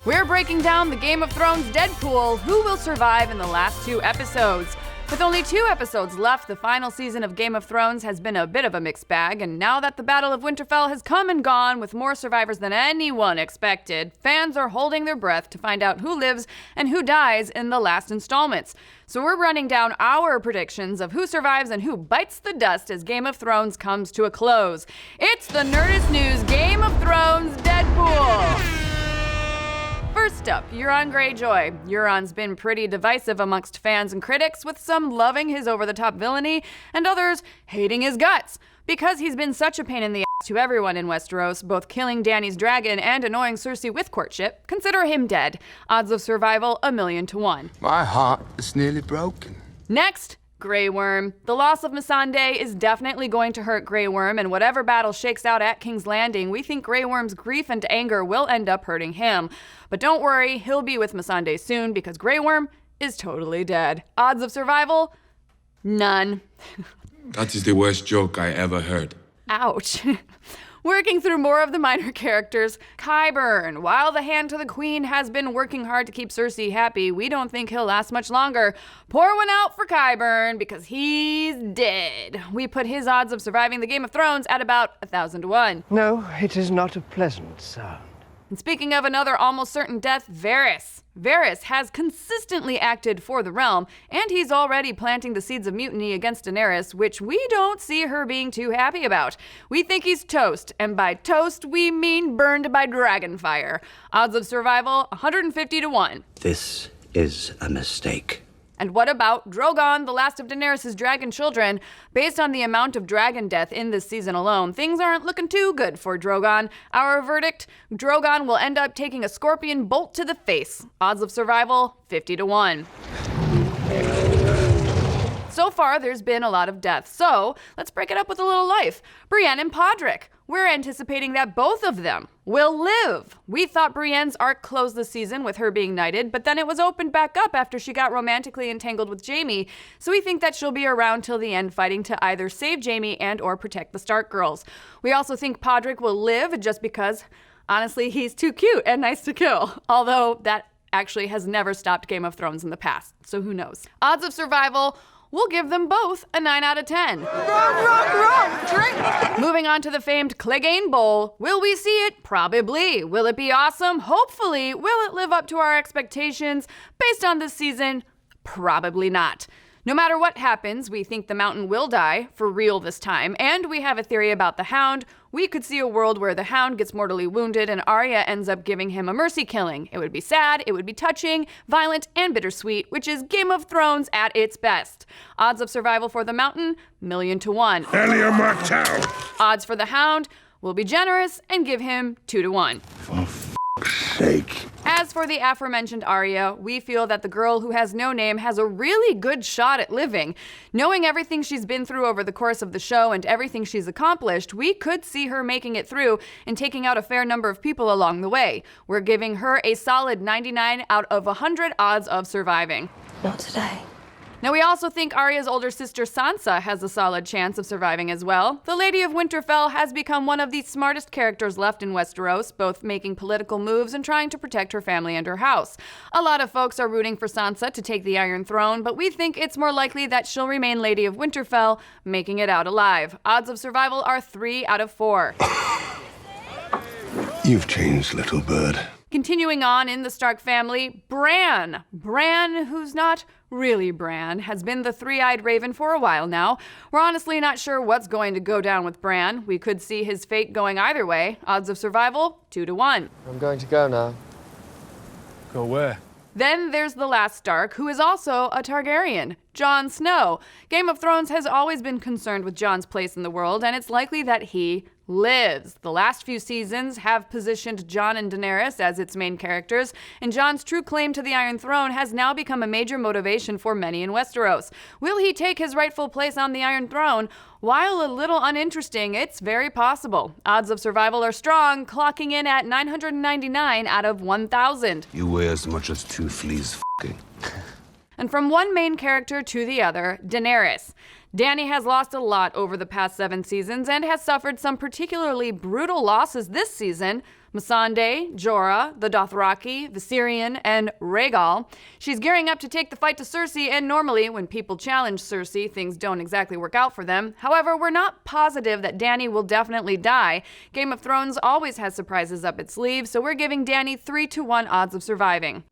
We're breaking down the Game of Thrones Deadpool, who will survive in the last 2 episodes. With only 2 episodes left, the final season of Game of Thrones has been a bit of a mixed bag, and now that the Battle of Winterfell has come and gone with more survivors than anyone expected, fans are holding their breath to find out who lives and who dies in the last installments. So we're running down our predictions of who survives and who bites the dust as Game of Thrones comes to a close. It's the Nerdist News Game of Thrones Deadpool! First up, Euron Greyjoy. Euron's been pretty divisive amongst fans and critics, with some loving his over-the-top villainy and others hating his guts. Because he's been such a pain in the ass to everyone in Westeros, both killing Dany's dragon and annoying Cersei with courtship, consider him dead. Odds of survival, 1,000,000 to 1. My heart is nearly broken. Next, Grey Worm. The loss of Missandei is definitely going to hurt Grey Worm, and whatever battle shakes out at King's Landing, we think Grey Worm's grief and anger will end up hurting him. But don't worry, he'll be with Missandei soon because Grey Worm is totally dead. Odds of survival? None. That is the worst joke I ever heard. Ouch. Working through more of the minor characters, Qyburn. While the Hand to the Queen has been working hard to keep Cersei happy, we don't think he'll last much longer. Pour one out for Qyburn because he's dead. We put his odds of surviving the Game of Thrones at about 1,000 to 1. No, it is not a pleasant sound. And speaking of another almost certain death, Varys. Varys has consistently acted for the realm, and he's already planting the seeds of mutiny against Daenerys, which we don't see her being too happy about. We think he's toast, and by toast, we mean burned by dragonfire. Odds of survival, 150 to 1. This is a mistake. And what about Drogon, the last of Daenerys' dragon children? Based on the amount of dragon death in this season alone, things aren't looking too good for Drogon. Our verdict, Drogon will end up taking a scorpion bolt to the face. Odds of survival, 50 to 1. So far, there's been a lot of death, so let's break it up with a little life. Brienne and Podrick. We're anticipating that both of them will live. We thought Brienne's arc closed this season with her being knighted, but then it was opened back up after she got romantically entangled with Jaime, so we think that she'll be around till the end fighting to either save Jaime and or protect the Stark girls. We also think Podrick will live just because, honestly, he's too cute and nice to kill, although that actually has never stopped Game of Thrones in the past, so who knows. Odds of survival, we'll give them both a 9 out of 10. Wrong! Drink! Moving on to the famed Cleganebowl. Will we see it? Probably. Will it be awesome? Hopefully. Will it live up to our expectations? Based on this season, probably not. No matter what happens, we think the Mountain will die, for real this time, and we have a theory about the Hound. We could see a world where the Hound gets mortally wounded and Arya ends up giving him a mercy killing. It would be sad, it would be touching, violent, and bittersweet, which is Game of Thrones at its best. Odds of survival for the Mountain, 1,000,000 to 1. Elia Martell! Odds for the Hound, we'll be generous and give him 2 to 1. For f***'s sake. As for the aforementioned Arya, we feel that the girl who has no name has a really good shot at living. Knowing everything she's been through over the course of the show and everything she's accomplished, we could see her making it through and taking out a fair number of people along the way. We're giving her a solid 99 out of 100 odds of surviving. Not today. Now, we also think Arya's older sister Sansa has a solid chance of surviving as well. The Lady of Winterfell has become one of the smartest characters left in Westeros, both making political moves and trying to protect her family and her house. A lot of folks are rooting for Sansa to take the Iron Throne, but we think it's more likely that she'll remain Lady of Winterfell, making it out alive. Odds of survival are 3 out of 4. You've changed, little bird. Continuing on in the Stark family, Bran. Bran, who's not really Bran, has been the three-eyed raven for a while now. We're honestly not sure what's going to go down with Bran. We could see his fate going either way. Odds of survival, 2 to 1. I'm going to go now. Go where? Then there's the last Stark, who is also a Targaryen, Jon Snow. Game of Thrones has always been concerned with Jon's place in the world, and it's likely that he lives. The last few seasons have positioned Jon and Daenerys as its main characters, and Jon's true claim to the Iron Throne has now become a major motivation for many in Westeros. Will he take his rightful place on the Iron Throne? While a little uninteresting, it's very possible. Odds of survival are strong, clocking in at 999 out of 1,000. You weigh as much as 2 fleas f***ing. And from one main character to the other, Daenerys. Dany has lost a lot over the past 7 seasons and has suffered some particularly brutal losses this season, Missandei, Jorah, the Dothraki, Viserion, and Rhaegal. She's gearing up to take the fight to Cersei, and normally when people challenge Cersei, things don't exactly work out for them. However, we're not positive that Dany will definitely die. Game of Thrones always has surprises up its sleeve, so we're giving Dany 3-1 odds of surviving.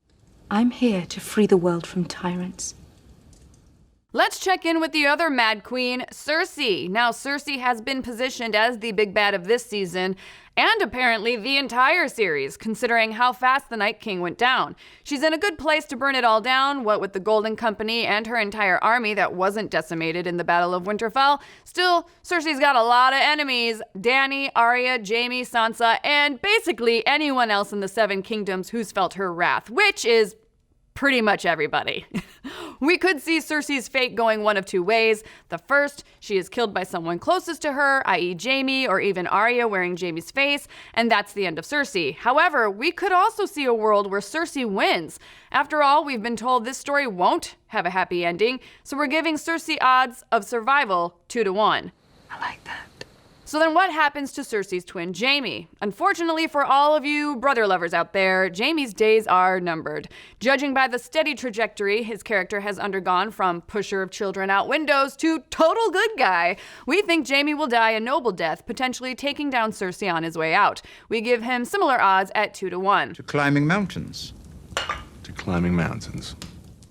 I'm here to free the world from tyrants. Let's check in with the other Mad Queen, Cersei. Now, Cersei has been positioned as the big bad of this season, and apparently the entire series, considering how fast the Night King went down. She's in a good place to burn it all down, what with the Golden Company and her entire army that wasn't decimated in the Battle of Winterfell. Still, Cersei's got a lot of enemies: Dany, Arya, Jaime, Sansa, and basically anyone else in the Seven Kingdoms who's felt her wrath, which is pretty much everybody. We could see Cersei's fate going one of two ways. The first, she is killed by someone closest to her, i.e. Jaime, or even Arya wearing Jaime's face, and that's the end of Cersei. However, we could also see a world where Cersei wins. After all, we've been told this story won't have a happy ending, so we're giving Cersei odds of survival 2-1. I like that. So then what happens to Cersei's twin, Jaime? Unfortunately for all of you brother lovers out there, Jaime's days are numbered. Judging by the steady trajectory his character has undergone from pusher of children out windows to total good guy, we think Jaime will die a noble death, potentially taking down Cersei on his way out. We give him similar odds at 2-1. To climbing mountains. To climbing mountains.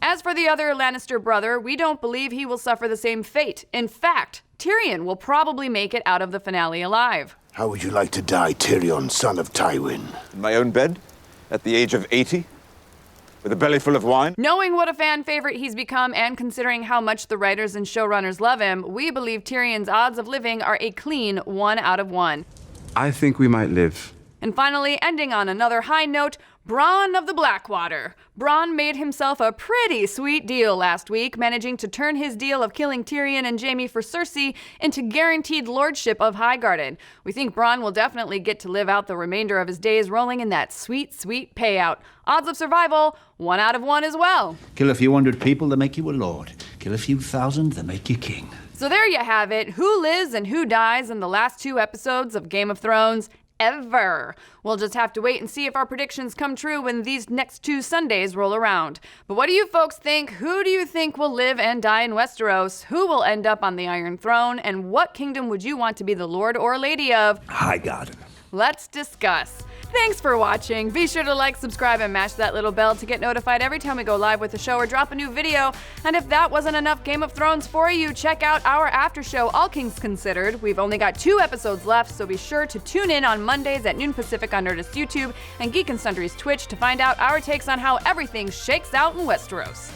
As for the other Lannister brother, we don't believe he will suffer the same fate. In fact, Tyrion will probably make it out of the finale alive. How would you like to die, Tyrion, son of Tywin? In my own bed, at the age of 80, with a belly full of wine. Knowing what a fan favorite he's become and considering how much the writers and showrunners love him, we believe Tyrion's odds of living are a clean 1 out of 1. I think we might live. And finally, ending on another high note, Bronn of the Blackwater. Bronn made himself a pretty sweet deal last week, managing to turn his deal of killing Tyrion and Jaime for Cersei into guaranteed lordship of Highgarden. We think Bronn will definitely get to live out the remainder of his days rolling in that sweet, sweet payout. Odds of survival, 1 out of 1 as well. Kill a few hundred people, they make you a lord. Kill a few thousand, they make you king. So there you have it. Who lives and who dies in the last 2 episodes of Game of Thrones ever. We'll just have to wait and see if our predictions come true when these next 2 Sundays roll around. But what do you folks think? Who do you think will live and die in Westeros? Who will end up on the Iron Throne? And what kingdom would you want to be the lord or lady of? Highgarden. Let's discuss. Thanks for watching. Be sure to like, subscribe, and mash that little bell to get notified every time we go live with a show or drop a new video. And if that wasn't enough Game of Thrones for you, check out our after show, All Kings Considered. We've only got 2 episodes left, so be sure to tune in on Mondays at noon Pacific on Nerdist YouTube and Geek and Sundry's Twitch to find out our takes on how everything shakes out in Westeros.